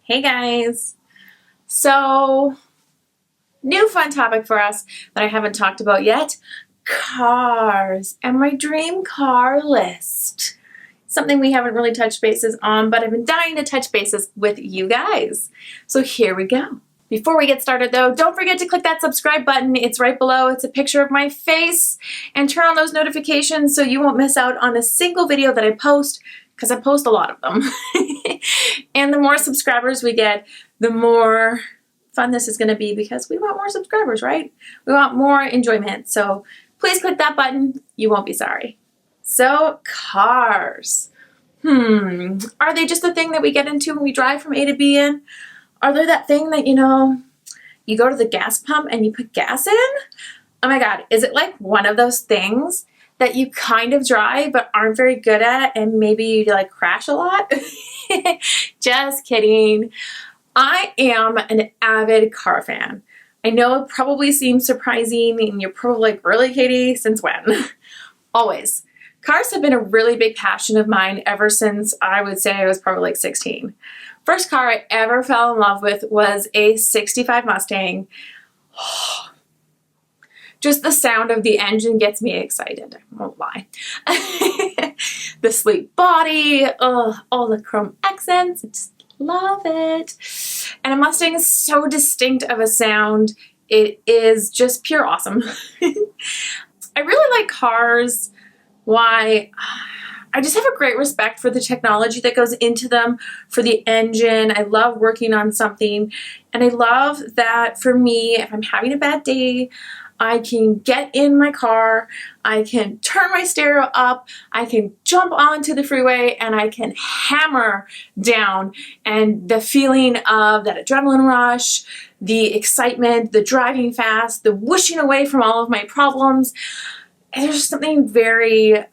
Hey guys! So, new fun topic for us that I haven't talked about yet. Cars and my dream car list. Something we haven't really touched bases on, but I've been dying to touch bases with you guys. So here we go. Before we get started though, don't forget to click that subscribe button. It's right below. It's a picture of my face. And turn on those notifications so you won't miss out on a single video that I post, because I post a lot of them. And the more subscribers we get, the more fun this is going to be, because we want more subscribers, right? We want more enjoyment. So please click that button. You won't be sorry. So cars. Are they just the thing that we get into when we drive from A to B in? Are they that thing that, you go to the gas pump and you put gas in? Oh my God, is it like one of those things that you kind of drive but aren't very good at, and maybe you like crash a lot? Just kidding. I am an avid car fan. I know it probably seems surprising, and you're probably like, really, Katie? Since when? Always. Cars have been a really big passion of mine ever since I would say I was probably like 16. First car I ever fell in love with was a 65 Mustang. Just the sound of the engine gets me excited, I won't lie. The sleek body, all the chrome accents, I just love it. And a Mustang is so distinct of a sound, it is just pure awesome. I really like cars. Why? I just have a great respect for the technology that goes into them, for the engine. I love working on something, and I love that for me, if I'm having a bad day, I can get in my car, I can turn my stereo up, I can jump onto the freeway, and I can hammer down. And the feeling of that adrenaline rush, the excitement, the driving fast, the whooshing away from all of my problems, there's something very,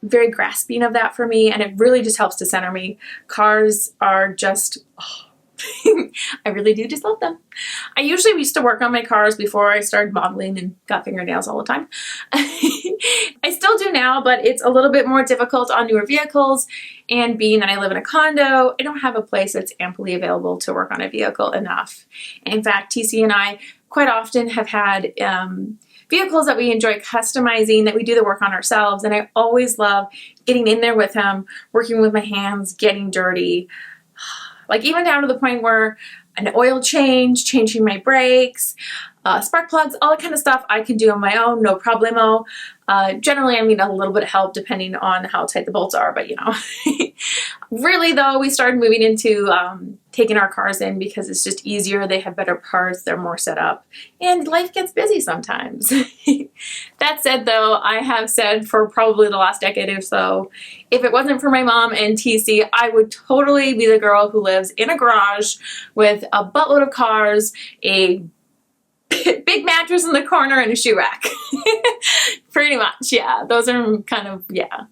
very grasping of that for me, and it really just helps to center me. Cars are just, I really do just love them. I usually used to work on my cars before I started modeling and got fingernails all the time. I still do now, but it's a little bit more difficult on newer vehicles, and being that I live in a condo, I don't have a place that's amply available to work on a vehicle enough. In fact, TC and I quite often have had vehicles that we enjoy customizing, that we do the work on ourselves, and I always love getting in there with him, working with my hands, getting dirty. Like even down to the point where an oil change, changing my brakes, spark plugs, all that kind of stuff I can do on my own, no problemo. Generally, I need a little bit of help depending on how tight the bolts are, but Really though, we started moving into taking our cars in because it's just easier. They have better parts, they're more set up, and life gets busy sometimes. That said though, I have said for probably the last decade or so, if it wasn't for my mom and TC, I would totally be the girl who lives in a garage with a buttload of cars, a big mattress in the corner, and a shoe rack. Pretty much, yeah. Those are kind of, yeah.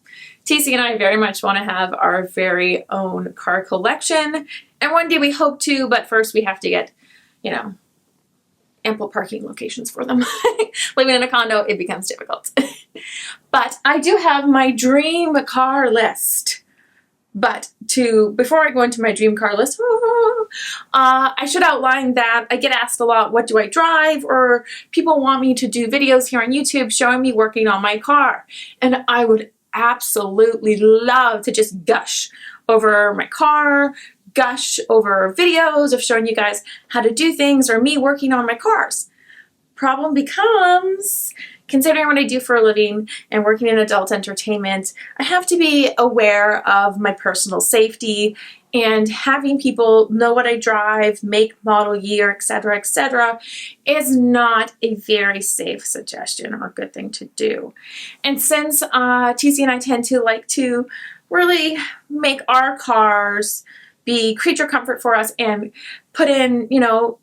TC and I very much want to have our very own car collection, and one day we hope to, but first we have to get, ample parking locations for them. Living in a condo, it becomes difficult. But I do have my dream car list. But before I go into my dream car list, I should outline that I get asked a lot, what do I drive? Or people want me to do videos here on YouTube showing me working on my car. And I would absolutely love to just gush over my car, gush over videos of showing you guys how to do things, or me working on my cars. Problem becomes, considering what I do for a living and working in adult entertainment, I have to be aware of my personal safety, and having people know what I drive, make, model, year, etc., is not a very safe suggestion or a good thing to do. And since TC and I tend to like to really make our cars be creature comfort for us and put in,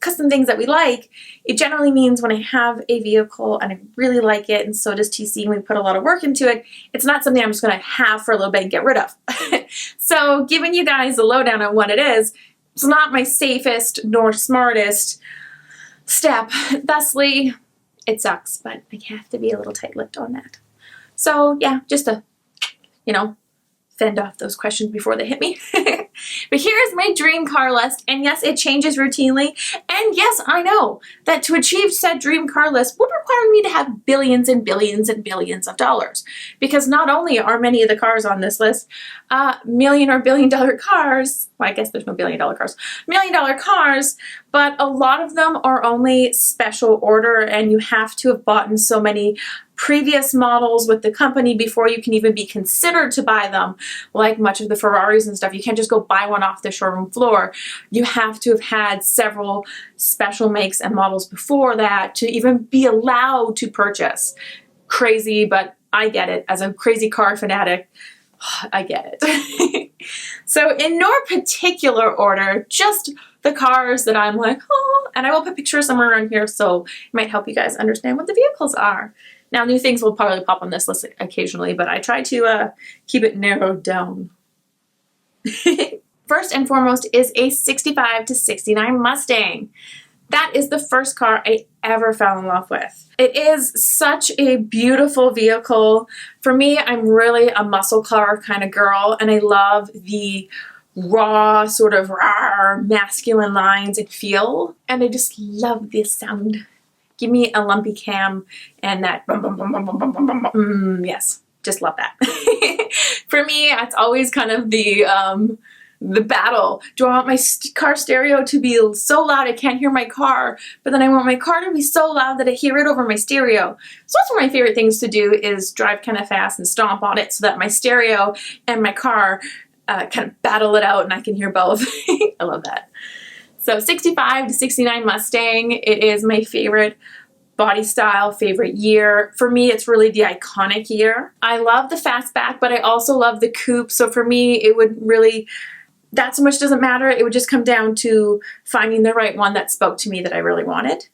custom things that we like, it generally means when I have a vehicle and I really like it, and so does TC, and we put a lot of work into it, it's not something I'm just going to have for a little bit and get rid of. So giving you guys a lowdown on what it is, it's not my safest nor smartest step. Thusly, it sucks, but I have to be a little tight-lipped on that. So yeah, just to, fend off those questions before they hit me. But here is my dream car list, and yes, it changes routinely, and yes, I know that to achieve said dream car list would require me to have billions and billions and billions of dollars, because not only are many of the cars on this list million or billion dollar cars, well, I guess there's no billion dollar cars, million dollar cars, but a lot of them are only special order, and you have to have bought in so many previous models with the company before you can even be considered to buy them. Like much of the Ferraris and stuff, you can't just go buy one off the showroom floor. You have to have had several special makes and models before that to even be allowed to purchase. Crazy, but I get it. As a crazy car fanatic, I get it. So in no particular order, just the cars that I'm like, oh, and I will put pictures somewhere around here so it might help you guys understand what the vehicles are. Now, new things will probably pop on this list occasionally, but I try to keep it narrowed down. First and foremost is a 65 to 69 Mustang. That is the first car I ever fell in love with. It is such a beautiful vehicle. For me, I'm really a muscle car kind of girl, and I love the raw, sort of raw, masculine lines and feel, and I just love this sound. Give me a lumpy cam and that bum, bum, bum, bum, bum, bum, bum, bum. Yes, just love that. For me, it's always kind of the battle. Do I want my car stereo to be so loud I can't hear my car, but then I want my car to be so loud that I hear it over my stereo? So that's one of my favorite things to do, is drive kind of fast and stomp on it so that my stereo and my car kind of battle it out and I can hear both. I love that. So 65 to 69 Mustang, it is my favorite body style, favorite year. For me, it's really the iconic year. I love the fastback, but I also love the coupe. So for me, it would really, that so much doesn't matter. It would just come down to finding the right one that spoke to me that I really wanted.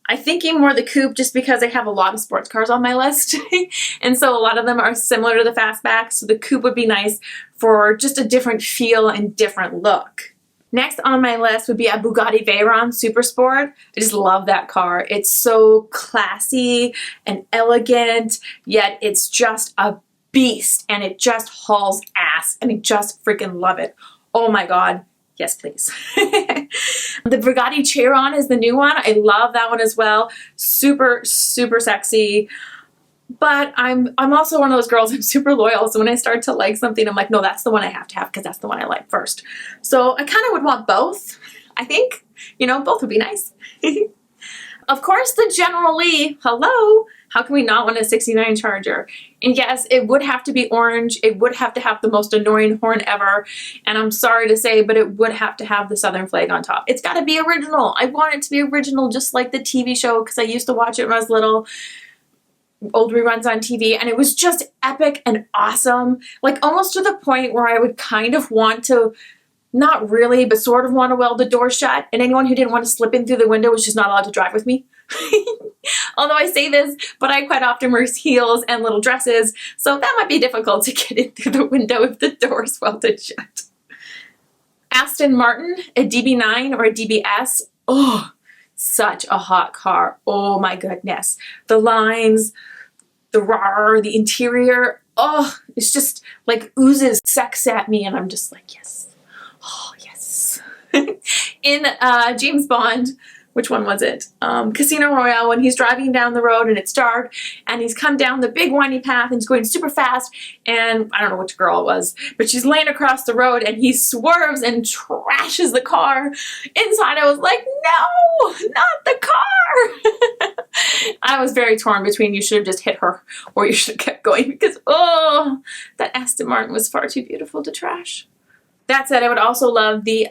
I'm thinking more the coupe just because I have a lot of sports cars on my list. And so a lot of them are similar to the fastback. So the coupe would be nice for just a different feel and different look. Next on my list would be a Bugatti Veyron Super Sport. I just love that car. It's so classy and elegant, yet it's just a beast, and it just hauls ass, and I just freaking love it. Oh my God. Yes, please. The Bugatti Chiron is the new one. I love that one as well. Super, super sexy. But I'm also one of those girls, I'm super loyal, so when I start to like something, I'm like, no, that's the one I have to have because that's the one I like first. So I kind of would want both, I think. You know, both would be nice. Of course, the General Lee, hello, how can we not want a 69 Charger? And yes, it would have to be orange, it would have to have the most annoying horn ever, and I'm sorry to say, but it would have to have the Southern flag on top. It's got to be original. I want it to be original, just like the TV show, because I used to watch it when I was little. Old reruns on TV, and it was just epic and awesome, like almost to the point where I would kind of want to, not really, but sort of want to weld the door shut, and anyone who didn't want to slip in through the window was just not allowed to drive with me. Although I say this, but I quite often wear heels and little dresses, so that might be difficult to get in through the window if the door is welded shut. Astin Martin, a DB9 or a DBS, oh, such a hot car. Oh my goodness. The lines, the raw, the interior, oh, it's just like oozes sex at me, and I'm just like, yes. Oh, yes. In James Bond, which one was it? Casino Royale, when he's driving down the road and it's dark and he's come down the big windy path and he's going super fast, and I don't know which girl it was, but she's laying across the road and he swerves and trashes the car. Inside I was like, no, not the car. I was very torn between you should have just hit her or you should have kept going, because oh, that Astin Martin was far too beautiful to trash. That said, I would also love the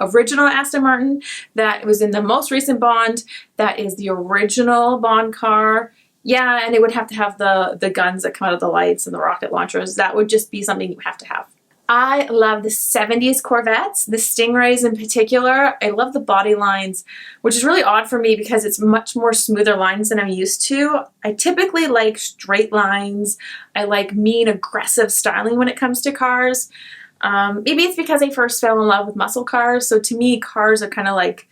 original Astin Martin that was in the most recent Bond. That is the original Bond car. Yeah, and it would have to have the guns that come out of the lights and the rocket launchers. That would just be something you have to have. I love the 70s Corvettes, the Stingrays in particular. I love the body lines, which is really odd for me because it's much more smoother lines than I'm used to. I typically like straight lines. I like mean, aggressive styling when it comes to cars. Maybe it's because I first fell in love with muscle cars, so to me cars are kind of like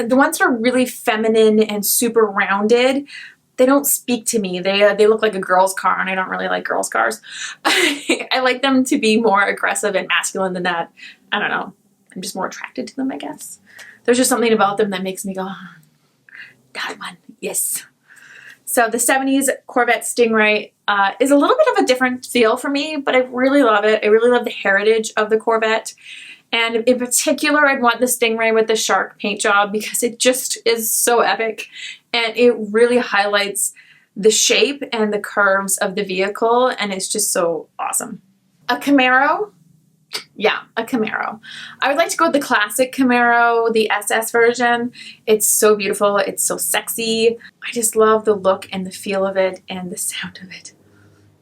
the ones that are really feminine and super rounded they don't speak to me. They look like a girl's car, and I don't really like girls' cars. I like them to be more aggressive and masculine than that. I don't know. I'm just more attracted to them, I guess. There's just something about them that makes me go, oh, that one, yes. So the 70s Corvette Stingray is a little bit of a different feel for me, but I really love it. I really love the heritage of the Corvette. And in particular, I'd want the Stingray with the shark paint job because it just is so epic. And it really highlights the shape and the curves of the vehicle, and it's just so awesome. A Camaro? Yeah, a Camaro. I would like to go with the classic Camaro, the SS version. It's so beautiful. It's so sexy. I just love the look and the feel of it and the sound of it.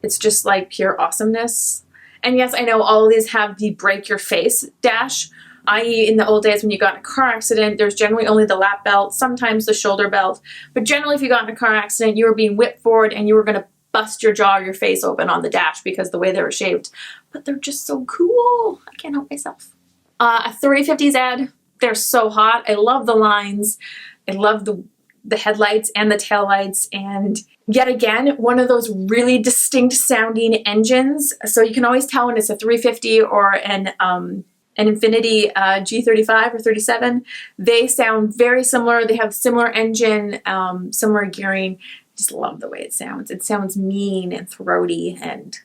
It's just like pure awesomeness. And yes, I know all of these have the break your face dash, i.e. in the old days when you got in a car accident, there's generally only the lap belt, sometimes the shoulder belt. But generally if you got in a car accident, you were being whipped forward and you were going to bust your jaw or your face open on the dash because the way they were shaped. But they're just so cool. I can't help myself. A 350Z, they're so hot. I love the lines. I love the headlights and the taillights, and yet again, one of those really distinct sounding engines. So you can always tell when it's a 350 or an Infiniti G35 or 37. They sound very similar. They have similar engine, similar gearing. Just love the way it sounds. It sounds mean and throaty and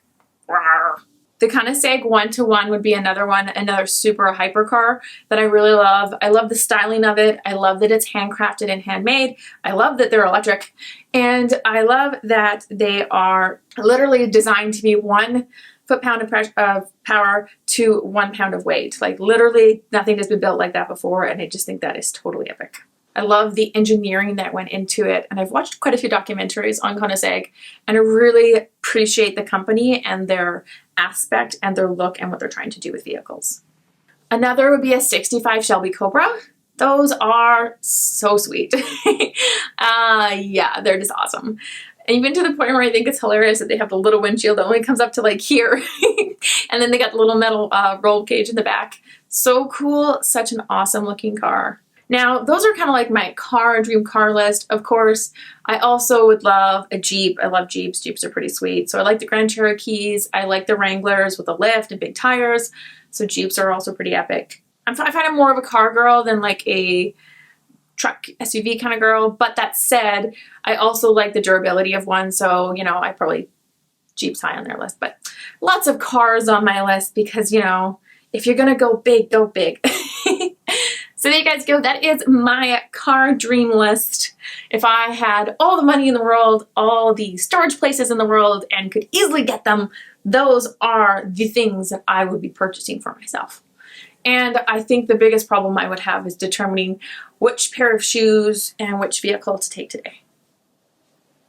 rawr. The Koenigsegg 1-to-1 would be another super hypercar that I really love. I love the styling of it. I love that it's handcrafted and handmade. I love that they're electric. And I love that they are literally designed to be 1 foot-pound of power to 1 pound of weight. Like literally nothing has been built like that before, and I just think that is totally epic. I love the engineering that went into it, and I've watched quite a few documentaries on Koenigsegg, and I really appreciate the company and their aspect and their look and what they're trying to do with vehicles. Another would be a 65 Shelby Cobra. Those are so sweet. Yeah, they're just awesome. Even to the point where I think it's hilarious that they have the little windshield that only comes up to like here. And then they got the little metal roll cage in the back. So cool. Such an awesome looking car. Now, those are kind of like my dream car list. Of course, I also would love a Jeep. I love Jeeps. Jeeps are pretty sweet. So I like the Grand Cherokees. I like the Wranglers with a lift and big tires. So Jeeps are also pretty epic. I find I'm more of a car girl than like a truck SUV kind of girl. But that said, I also like the durability of one. So, you know, I probably Jeep's high on their list. But lots of cars on my list because, you know, if you're going to go big, go big. So there you guys go. That is my car dream list. If I had all the money in the world, all the storage places in the world, and could easily get them, those are the things that I would be purchasing for myself. And I think the biggest problem I would have is determining which pair of shoes and which vehicle to take today.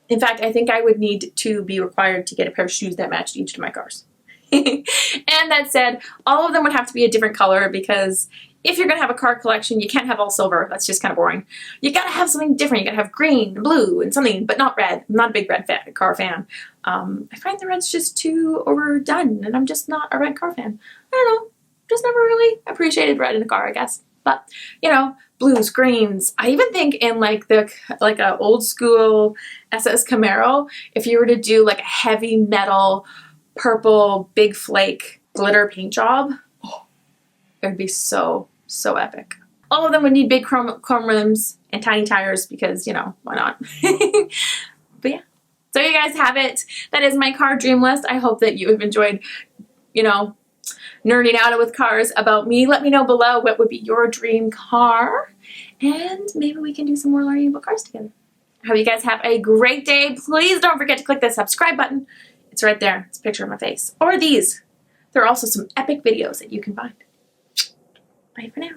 In fact, I think I would need to be required to get a pair of shoes that matched each of my cars. And that said, all of them would have to be a different color because if you're going to have a car collection, you can't have all silver. That's just kind of boring. You got to have something different. You got to have green, blue, and something, but not red. I'm not a big red car fan. I find the red's just too overdone, and I'm just not a red car fan. I don't know. Just never really appreciated red in a car, I guess. But, you know, blues, greens. I even think in like a old school SS Camaro, if you were to do like a heavy metal, purple, big flake glitter paint job, it would be so, so epic. All of them would need big chrome rims and tiny tires because, you know, why not? But yeah. So you guys have it. That is my car dream list. I hope that you have enjoyed, you know, nerding out with cars about me. Let me know below what would be your dream car. And maybe we can do some more learning about cars together. I hope you guys have a great day. Please don't forget to click the subscribe button. It's right there. It's a picture of my face. Or these. There are also some epic videos that you can find. Bye for now.